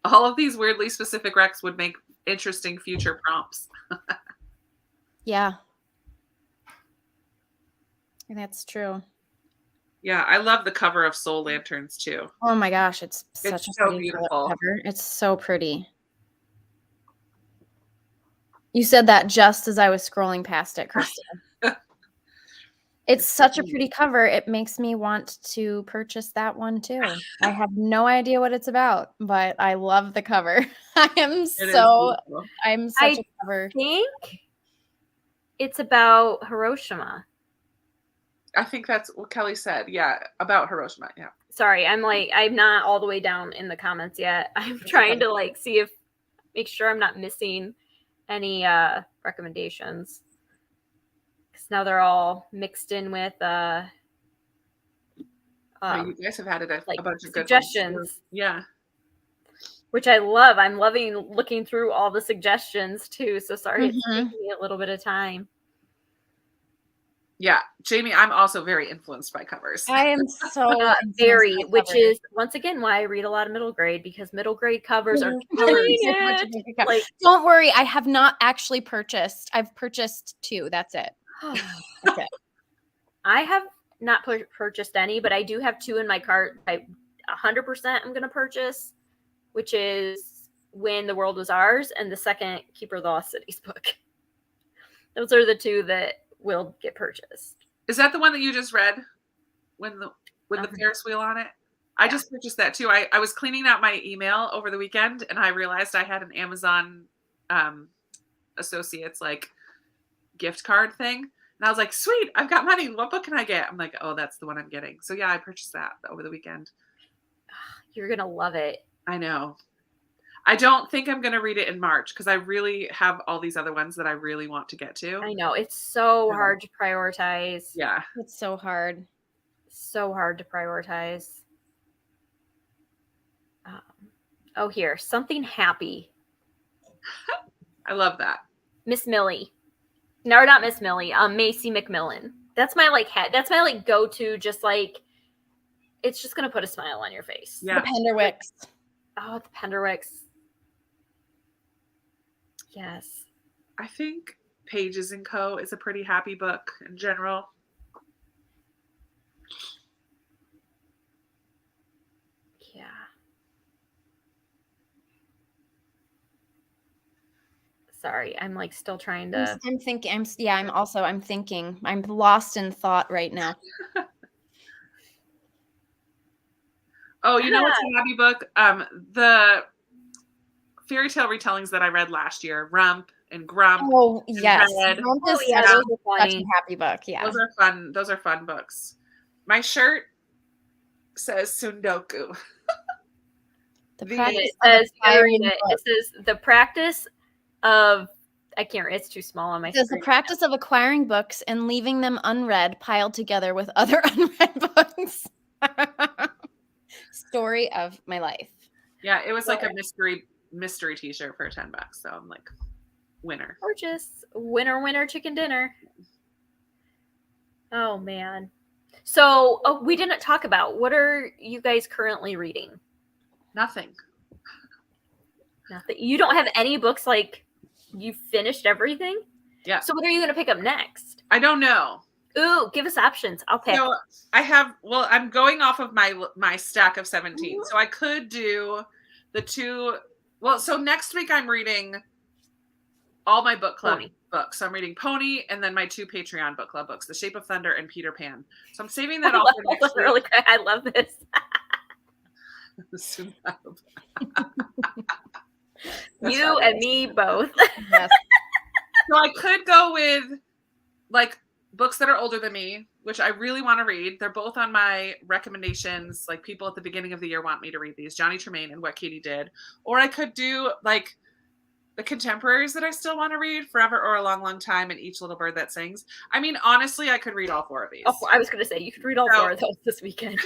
All of these weirdly specific recs would make interesting future prompts. Yeah. That's true. Yeah, I love the cover of Soul Lanterns too. Oh my gosh, it's such a so pretty beautiful cover. It's so pretty. You said that just as I was scrolling past it, Krista. It's such a pretty cover. It makes me want to purchase that one too. I have no idea what it's about, but I love the cover. I'm such a cover. I think it's about Hiroshima. I think that's what Kelly said. Yeah, about Hiroshima. Yeah. Sorry, I'm not all the way down in the comments yet. I'm trying to make sure I'm not missing any recommendations. Because now they're all mixed in with you guys have had a bunch of good suggestions. Yeah. Which I love. I'm loving looking through all the suggestions too. So sorry, it's taking me a little bit of time. Yeah, Jamie, I'm also very influenced by covers. I am so very, which is once again why I read a lot of middle grade, because middle grade covers are killing it. Don't worry, I have not actually purchased. I've purchased 2. That's it. That's it. I have not purchased any, but I do have 2 in my cart. 100% I'm going to purchase, which is When the World Was Ours and the second Keeper of the Lost Cities book. Those are the 2 that will get purchased. Is that the one that you just read with the Ferris wheel on it? I just purchased that too. I was cleaning out my email over the weekend and I realized I had an Amazon Associates gift card thing. And I was like, sweet, I've got money. What book can I get? I'm like, oh, that's the one I'm getting. So yeah, I purchased that over the weekend. You're going to love it. I know. I don't think I'm going to read it in March because I really have all these other ones that I really want to get to. I know. It's so hard to prioritize. Yeah. It's so hard. So hard to prioritize. Here. Something Happy. I love that. Miss Millie. No, not Miss Millie. Macy McMillan. That's my that's my go-to, just it's just going to put a smile on your face. Yeah. The Penderwicks. Oh, the Penderwicks. Yes. I think Pages & Co. is a pretty happy book in general. Yeah. Sorry, I'm still trying to. I'm thinking. I'm thinking. I'm lost in thought right now. Oh, you know what's a happy book? The fairy tale retellings that I read last year, Rump and Grump. Oh, yes. Rump is such a happy book. Yeah. Those are fun. Those are fun books. My shirt says Sundoku. It says the practice of, I can't read, it's too small on my screen. It says the practice of acquiring books and leaving them unread, piled together with other unread books. Story of my life. Yeah, it was a mystery t-shirt for $10. So I'm like, winner. Gorgeous. Winner, chicken dinner. Oh man. So we didn't talk about, what are you guys currently reading? Nothing. You don't have any books you finished everything? Yeah. So what are you going to pick up next? I don't know. Ooh, give us options. I'll pick. So I'm going off of my stack of 17. So I could do the two. Well, so next week I'm reading all my book club books. So I'm reading Pony and then my 2 Patreon book club books, The Shape of Thunder and Peter Pan. So I'm saving that all for next week. Really quick. I love this. You and me both. Yes. So I could go with like books that are older than me, which I really want to read. They're both on my recommendations. Like people at the beginning of the year want me to read these, Johnny Tremain and What Katie Did. Or I could do like the contemporaries that I still want to read, Forever or a Long, Long Time and Each Little Bird That Sings. I mean, honestly, I could read all 4 of these. Oh, I was going to say, you could read all 4 of those this weekend.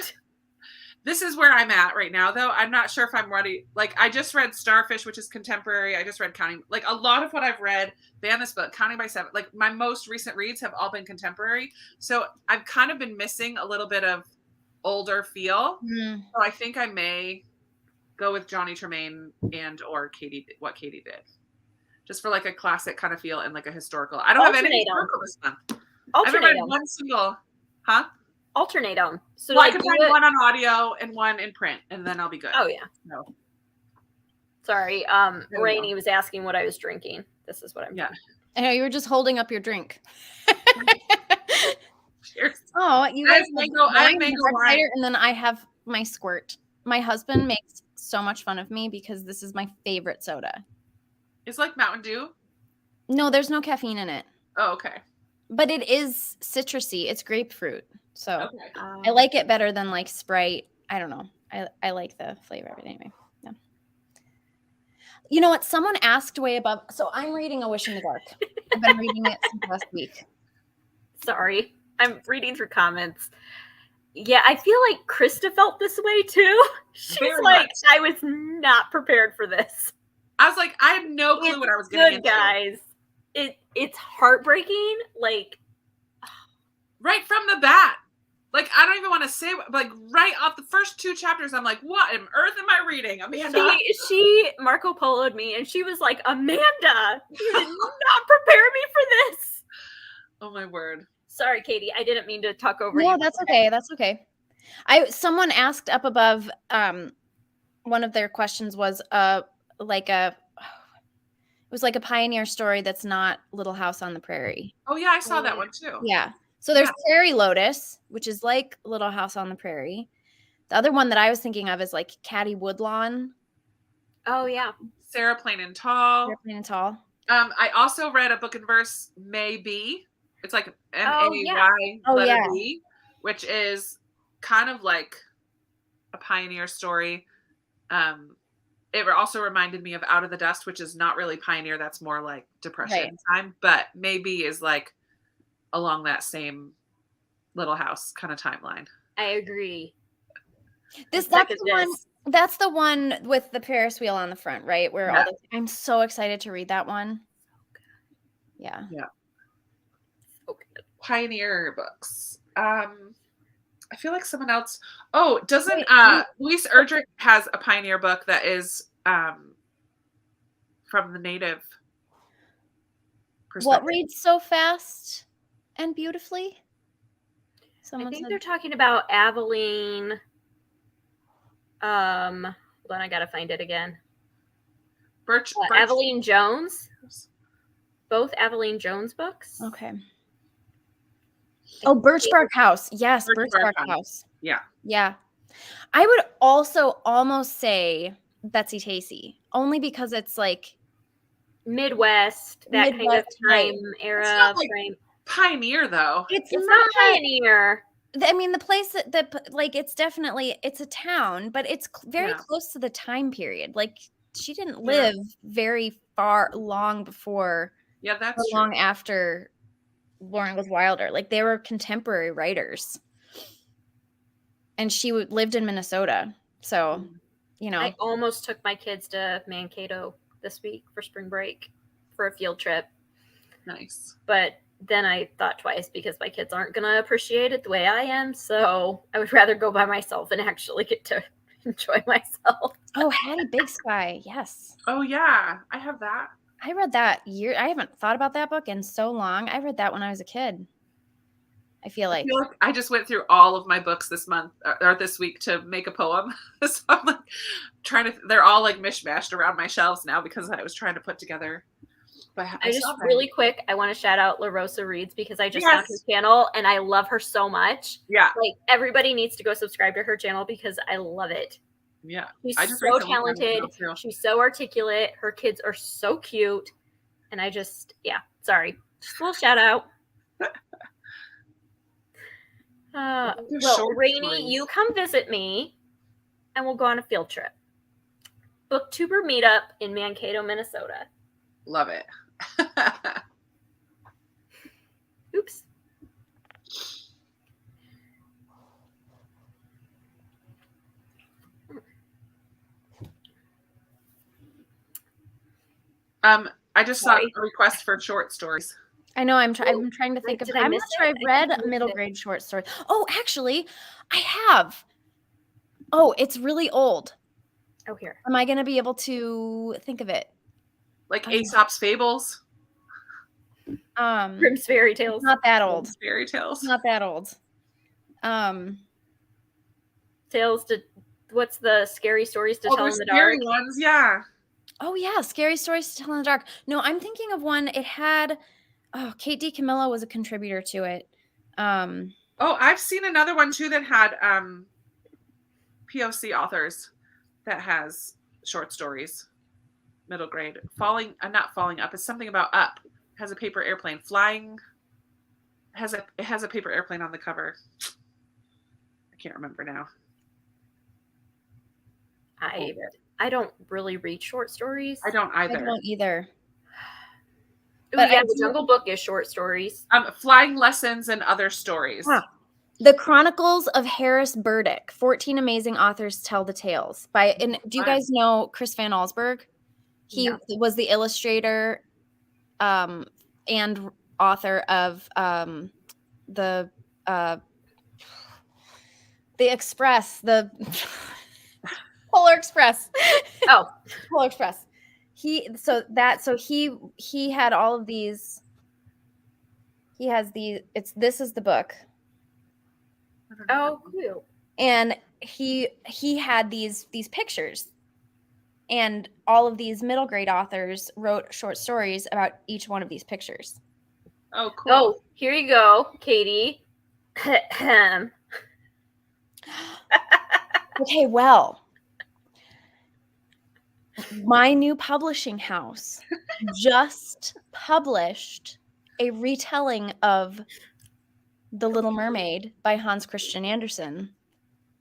This is where I'm at right now, though. I'm not sure if I'm ready. Like, I just read Starfish, which is contemporary. I just read Counting. Like, a lot of what I've read, ban this book, Counting by 7. Like, my most recent reads have all been contemporary. So I've kind of been missing a little bit of older feel. So I think I may go with Johnny Tremain and or What Katie Did. Just for, like, a classic kind of feel and, like, a historical. I don't have any historical this month. I haven't read one single. Huh? Alternate them. So well, I can find one on audio and one in print, and then I'll be good. Oh yeah. No. Sorry. Rainey was asking what I was drinking. This is what I'm drinking. I know you were just holding up your drink. Cheers. Oh, you guys I have mango wine. And then I have my squirt. My husband makes so much fun of me because this is my favorite soda. It's like Mountain Dew? No, there's no caffeine in it. Oh, okay. But it is citrusy. It's grapefruit. So okay. I like it better than like Sprite. I don't know. I like the flavor of it anyway. Yeah. You know what? Someone asked way above. So I'm reading A Wish in the Dark. I've been reading it since last week. Sorry. I'm reading through comments. Yeah, I feel like Krista felt this way too. She's Very like, much. I was not prepared for this. I was like, I have no clue what I was getting into. Guys. It's heartbreaking. Like, right from the bat. Like, I don't even want to say, like, right off the first 2 chapters, I'm like, what on earth am I reading, Amanda? She Marco Polo'd me, and she was like, Amanda, you did not prepare me for this. Oh, my word. Sorry, Katie. I didn't mean to talk over you. No, that's okay. That's okay. Someone asked up above, one of their questions was it was like a pioneer story that's not Little House on the Prairie. Oh, yeah, I saw that one, too. Yeah. So there's Prairie Lotus, which is like Little House on the Prairie. The other one that I was thinking of is like Caddy Woodlawn. Oh, yeah. Sarah Plain and Tall. Sarah Plain and Tall. I also read a book and verse, Maybe. It's like M-A-Y letter B, which is kind of like a pioneer story. It also reminded me of Out of the Dust, which is not really pioneer. That's more like Depression time. But Maybe is like along that same Little House kind of timeline. I agree. That's the one with the Ferris wheel on the front, right? Where I'm so excited to read that one. Yeah. Yeah. Okay. Pioneer books. I feel like someone else. Oh, doesn't Louise Erdrich has a pioneer book that is from the Native perspective. What reads so fast and beautifully? I think they're talking about Aveline. Hold on, I gotta find it again. Birch. Aveline Jones. Both Aveline Jones books. Okay. Oh, Birch Bark House. Yes, Birch Bark House. Yeah. Yeah. I would also almost say Betsy Tacy, only because it's like Midwest, that kind of time era. It's not like pioneer, though. It's not pioneer. I mean, the place that like it's a town, but it's very close to the time period. Like she didn't live very long before. Yeah, that's long after Lauren was Wilder. Like they were contemporary writers, and she lived in Minnesota. So, you know, I almost took my kids to Mankato this week for spring break for a field trip. Nice, but then I thought twice because my kids aren't going to appreciate it the way I am. So I would rather go by myself and actually get to enjoy myself. Oh, Hattie Big Sky. Yes. Oh, yeah. I have that. I read that I haven't thought about that book in so long. I read that when I was a kid. I feel like I just went through all of my books this month or this week to make a poem. So I'm like they're all like mishmashed around my shelves now because I was trying to put together. But I just really quick, I want to shout out La Rosa Reads because I just found her channel and I love her so much. Yeah. Like everybody needs to go subscribe to her channel because I love it. Yeah. She's so talented. She's so articulate. Her kids are so cute. And I just, sorry. Just a little shout out. Well, Rainey, you come visit me and we'll go on a field trip. Booktuber meetup in Mankato, Minnesota. Love it. Oops. I just saw a request for short stories. I know. I'm trying to think of. I'm not sure I've read a middle grade short story. Oh, actually, I have. Oh, it's really old. Oh, here. Am I going to be able to think of it? Like Aesop's Fables. Grimm's Fairy Tales. Not that old. Grimm's Fairy Tales. Not that old. Tales to. What's the scary stories to tell in the dark? Scary ones, yeah. Oh yeah, scary stories to tell in the dark. No, I'm thinking of one. It had. Oh, Kate DiCamillo was a contributor to it. Oh, I've seen another one too that had POC authors that has short stories, middle grade. Not falling up. It's something about up. It has a paper airplane flying. It has a paper airplane on the cover. I can't remember now. I don't really read short stories. I don't either. I don't either. But yeah, the Jungle Book is short stories. Flying Lessons and Other Stories. Huh. The Chronicles of Harris Burdick. 14 amazing authors tell the tales. Do you guys know Chris Van Allsburg? He was the illustrator and author of the Express, the Polar Express. Oh, Polar Express. He had all of these. He has these. This is the book. Oh, cool. And he had these pictures, and all of these middle grade authors wrote short stories about each one of these pictures. Oh, cool. Oh, here you go, Katie. Okay, well. My new publishing house just published a retelling of The Little Mermaid by Hans Christian Andersen,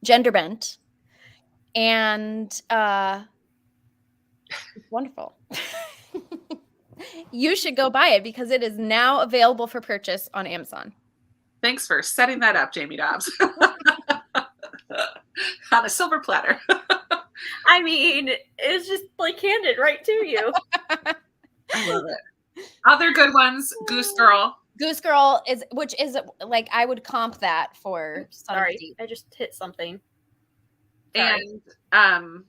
Genderbent, and it's wonderful. You should go buy it because it is now available for purchase on Amazon. Thanks for setting that up, Jamie Dobbs. On a silver platter. I mean, it's just like handed right to you. I love it. Other good ones, Goose Girl. Goose Girl is like I would comp that for. Sorry, I just hit something. Sorry. And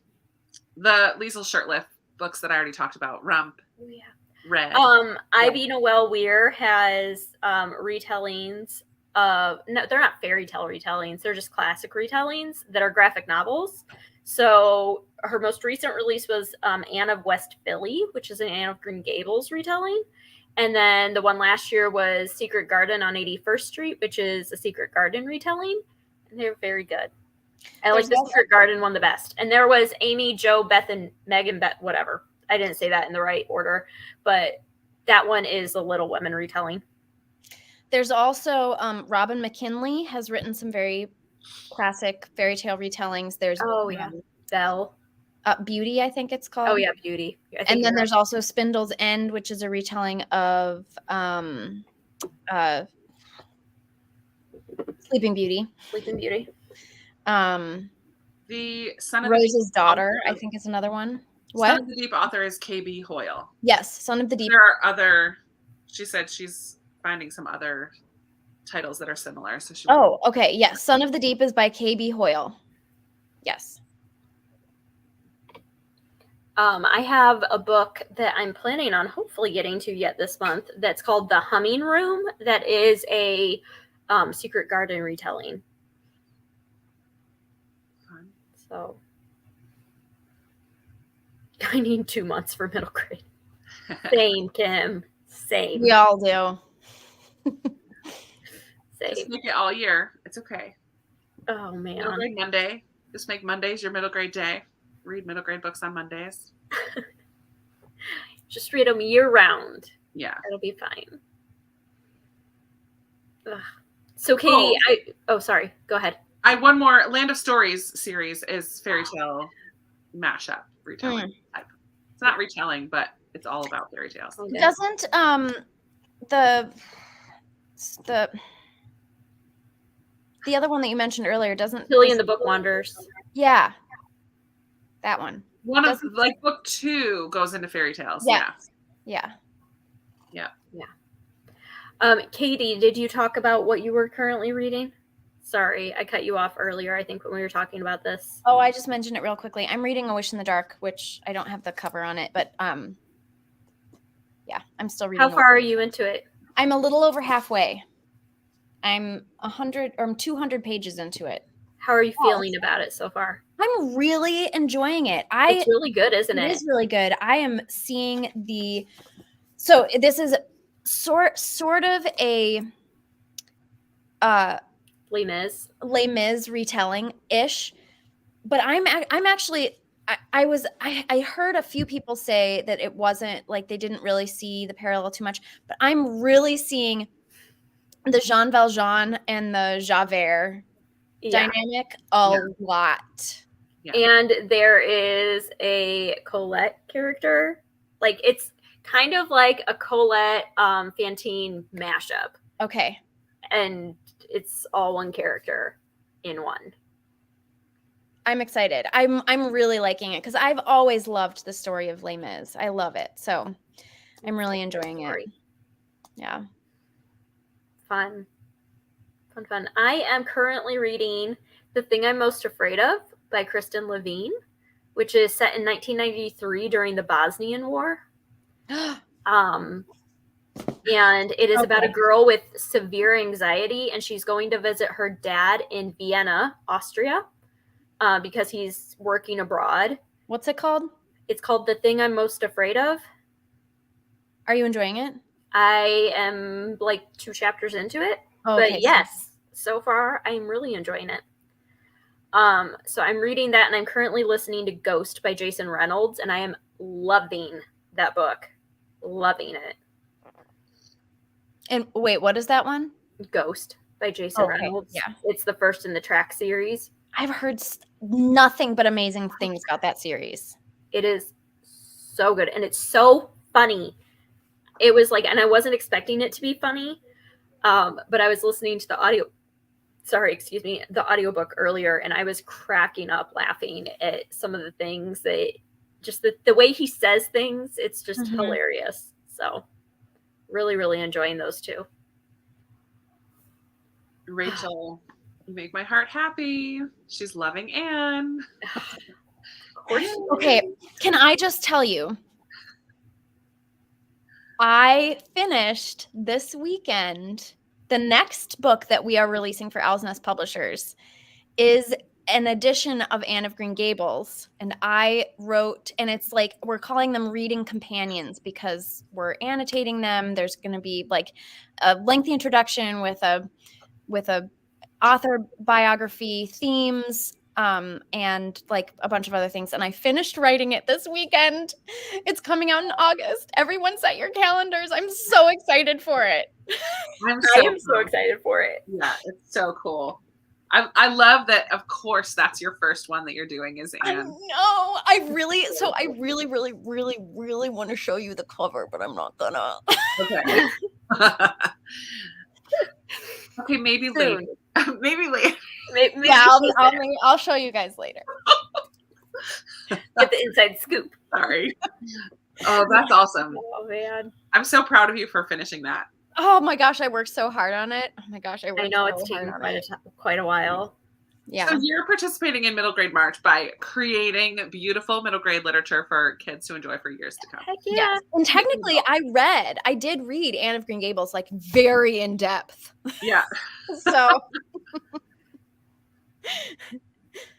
the Liesl Shirtlift books that I already talked about, Rump. Oh yeah. Red. Ivy Noel Weir has retellings of no, they're not fairy tale retellings, they're just classic retellings that are graphic novels. So her most recent release was Anne of West Philly, which is an Anne of Green Gables retelling. And then the one last year was Secret Garden on 81st Street, which is a Secret Garden retelling. And they're very good. I like the Secret Garden one the best. And there was Amy, Jo, Beth, and Megan, whatever. I didn't say that in the right order. But that one is a Little Women retelling. There's also Robin McKinley has written some very classic fairy tale retellings. There's Belle. Beauty, I think it's called. Oh yeah, Beauty. And then there's also Spindle's End, which is a retelling of Sleeping Beauty. Sleeping Beauty. The Son of Rose's Daughter, I think is another one. What? Son of the Deep author is KB Hoyle. Yes, Son of the Deep. There are other. She said she's finding some other titles that are similar. So she. Oh, okay. Yes, Son of the Deep is by KB Hoyle. Yes. I have a book that I'm planning on hopefully getting to yet this month that's called The Humming Room. That is a Secret Garden retelling. Fun. So I need 2 months for middle grade. Same, Kim. Same. We all do. Just Same. make it all year. It's okay. Oh Middle man. grade Monday. Just make Mondays your middle grade day. Read middle grade books on Mondays. Just read them year round. Yeah. It'll be fine. Ugh. So Katie, sorry. Go ahead. I have one more. Land of Stories series is fairy tale mashup retelling type. It's not retelling, but it's all about fairy tales. Okay. Doesn't the other one that you mentioned earlier doesn't Tilly and the Book Wanderers. Yeah. That one. One of book 2 goes into fairy tales. Yeah. Yeah. Katie, did you talk about what you were currently reading? Sorry, I cut you off earlier, I think, when we were talking about this. Oh, I just mentioned it real quickly. I'm reading A Wish in the Dark, which I don't have the cover on it, but yeah, I'm still reading. How far are you into it? I'm a little over halfway. I'm 200 pages into it. How are you feeling about it so far? I'm really enjoying it. It's really good, isn't it? It is really good. I am seeing so this is sort of a Les Mis retelling ish, but I'm actually I heard a few people say that it wasn't like they didn't really see the parallel too much, but I'm really seeing the Jean Valjean and the Javert dynamic a lot. Yeah. And there is a Colette character. Like it's kind of like a Colette Fantine mashup. Okay. And it's all one character in one. I'm excited. I'm really liking it because I've always loved the story of Les Mis. I love it. So I'm really enjoying it. Yeah. Fun. I am currently reading The Thing I'm Most Afraid of by Kristen Levine, which is set in 1993 during the Bosnian War. And it is about a girl with severe anxiety, and she's going to visit her dad in Vienna, Austria, because he's working abroad. What's it called? It's called The Thing I'm Most Afraid of. Are you enjoying it? I am like 2 chapters into it. Okay. But yes, so far I'm really enjoying it. So I'm reading that, and I'm currently listening to Ghost by Jason Reynolds, and I am loving that book. Loving it. And wait, what is that one? Ghost by Jason Reynolds. Yeah. It's the first in the Track series. I've heard nothing but amazing things about that series. It is so good, and it's so funny. It was like, and I wasn't expecting it to be funny, but I was listening to the audiobook earlier, and I was cracking up laughing at some of the things that just the way he says things. It's just hilarious. So really, really enjoying those 2. Rachel, you make my heart happy. She's loving Anne. Of course. Okay, can I just tell you, I finished this weekend. The next book that we are releasing for Owl's Nest Publishers is an edition of Anne of Green Gables. And I wrote, and it's like, we're calling them reading companions because we're annotating them. There's going to be like a lengthy introduction with a author biography, themes, and like a bunch of other things. And I finished writing it this weekend. It's coming out in August. Everyone set your calendars. I'm so excited for it. I am so excited for it. Yeah, it's so cool. I love that. Of course, that's your first one that you're doing is Anne. No, I really want to show you the cover, but I'm not gonna. Okay. Okay, maybe later. Maybe later. Maybe yeah, I'll show you guys later. Get the inside scoop. Sorry. Oh, that's awesome. Oh man, I'm so proud of you for finishing that. Oh my gosh, I worked so hard on it. Oh my gosh, I know it's taken quite a while. Yeah. So you're participating in Middle Grade March by creating beautiful middle grade literature for kids to enjoy for years to come. Heck yeah. Yes. And technically I did read Anne of Green Gables like very in depth. Yeah. So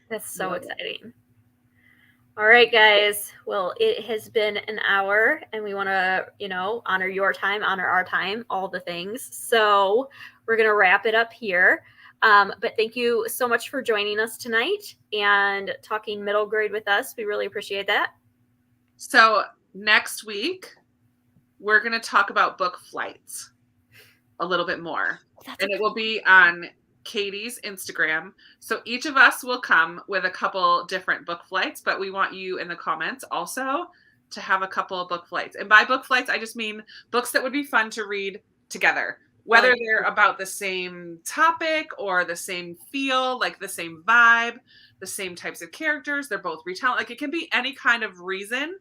That's so exciting. All right, guys. Well, it has been an hour and we want to, honor your time, honor our time, all the things. So we're going to wrap it up here. But thank you so much for joining us tonight and talking middle grade with us. We really appreciate that. So next week, we're going to talk about book flights a little bit more. And it will be on Katie's Instagram. So each of us will come with a couple different book flights, but we want you in the comments also to have a couple of book flights. And by book flights, I just mean books that would be fun to read together, whether they're about the same topic or the same feel, like the same vibe, the same types of characters. They're both retelling. Like it can be any kind of reason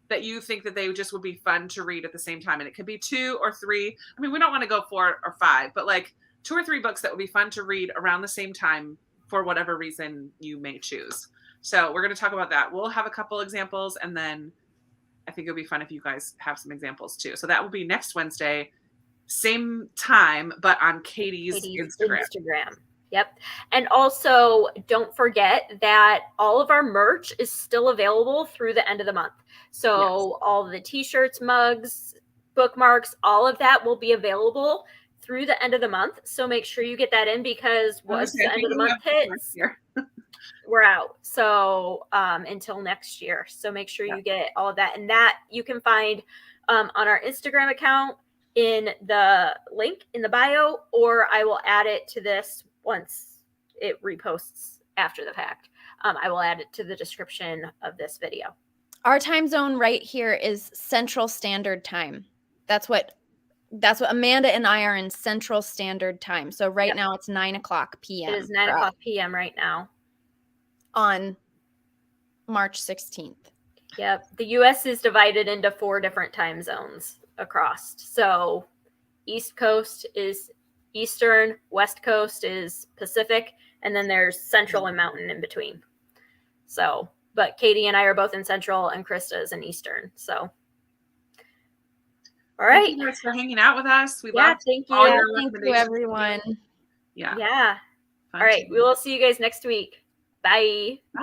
that you think that they just would be fun to read at the same time. And it could be 2 or 3. I mean, we don't want to go 4 or 5, but like 2 or 3 books that would be fun to read around the same time for whatever reason you may choose. So we're going to talk about that. We'll have a couple examples, and then I think it'll be fun if you guys have some examples too. So that will be next Wednesday, same time, but on Katie's Instagram. Yep. And also don't forget that all of our merch is still available through the end of the month. So all the t-shirts, mugs, bookmarks, all of that will be available through the end of the month. So make sure you get that in, because once the end of the month hits, we're out. So until next year. So make sure you get all of that. And that you can find on our Instagram account in the link in the bio, or I will add it to this once it reposts after the fact. I will add it to the description of this video. Our time zone right here is Central Standard Time. That's what Amanda and I are in, Central Standard Time. So right now it's 9:00 p.m. It is 9:00 p.m. right now on March 16th. Yep. The U.S. is divided into 4 different time zones across. So East Coast is Eastern, West Coast is Pacific, and then there's Central and Mountain in between. So, but Katie and I are both in Central, and Krista is in Eastern. So, all right. Thank you guys for hanging out with us. Thank you. Thank you, everyone. Yeah. Yeah. Fun all right. We will see you guys next week. Bye. Bye.